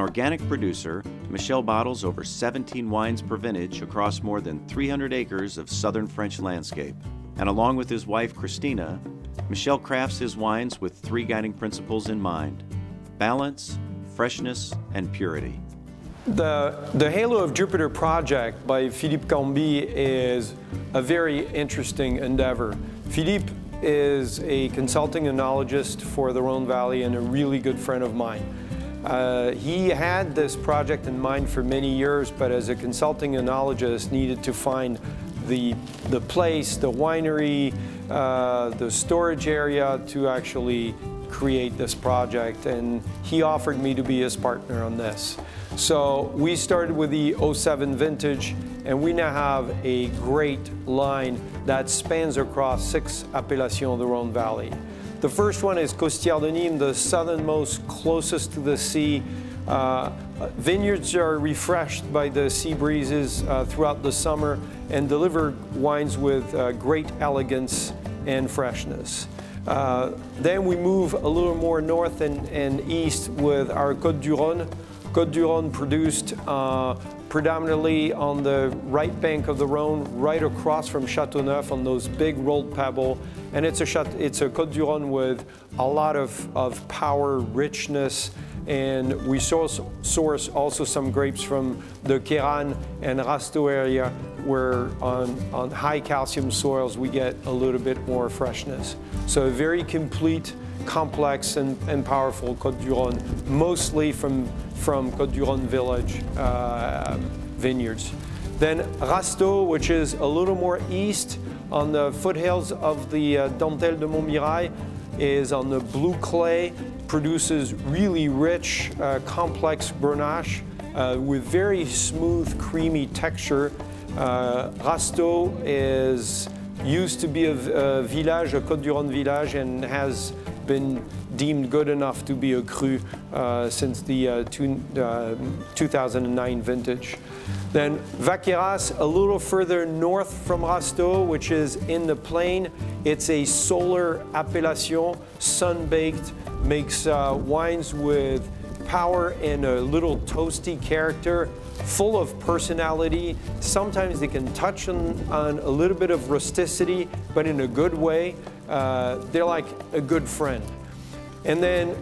organic producer, Michel bottles over 17 wines per vintage across more than 300 acres of southern French landscape. And along with his wife, Christina, Michel crafts his wines with three guiding principles in mind: balance, freshness, and purity. The Halo of Jupiter project by Philippe Camby is a very interesting endeavor. Philippe is a consulting enologist for the Rhone Valley and a really good friend of mine. He had this project in mind for many years, but as a consulting enologist needed to find the place, the winery, the storage area to actually create this project, and he offered me to be his partner on this. So we started with the 07 vintage, and we now have a great line that spans across 6 appellations of the Rhone Valley. The first one is Costières de Nîmes, the southernmost, closest to the sea. Vineyards are refreshed by the sea breezes throughout the summer and deliver wines with great elegance and freshness. Then we move a little more north and east with our Côte du Rhône. Côte du Rhône produced predominantly on the right bank of the Rhône, right across from Châteauneuf on those big rolled pebbles. And it's a Côte du Rhône with a lot of power, richness, and we source also some grapes from the Queyranne and Rasteau area, where on high calcium soils we get a little bit more freshness. So a very complete, complex and powerful Côte du Rhône, mostly from Côte du Rhône village vineyards. Then Rasteau, which is a little more east on the foothills of the Dentelle de Montmirail, is on the blue clay, produces really rich, complex Grenache with very smooth, creamy texture. Rasteau used to be a village, a Côte du Rhône village, and has been deemed good enough to be a cru since the 2009 vintage. Then Vaqueras, a little further north from Rasteau, which is in the plain. It's a solar appellation, sun-baked, makes wines with power and a little toasty character, full of personality. Sometimes they can touch on a little bit of rusticity, but in a good way. They're like a good friend. And then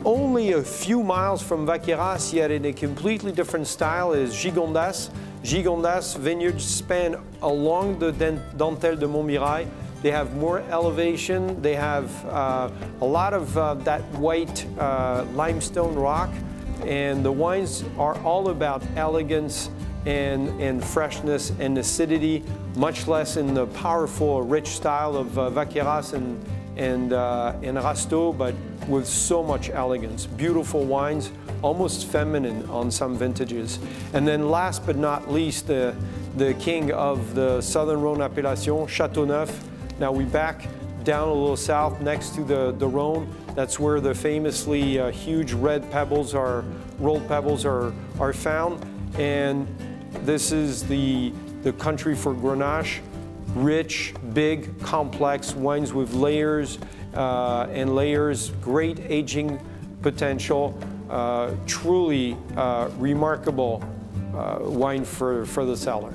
only a few miles from Vaqueras, yet in a completely different style, is Gigondas. Gigondas vineyards span along the Dentelle de Montmirail. They have more elevation. They have a lot of that white limestone rock. And the wines are all about elegance and freshness and acidity, much less in the powerful, rich style of Vaqueras and Rasteau, but with so much elegance. Beautiful wines, almost feminine on some vintages. And then last but not least, the king of the Southern Rhône appellation, Châteauneuf. Now we back down a little south next to the Rhône. That's where the famously huge red pebbles rolled pebbles are found. And this is the country for Grenache. Rich, big, complex wines with layers and layers, great aging potential, truly remarkable wine for the cellar.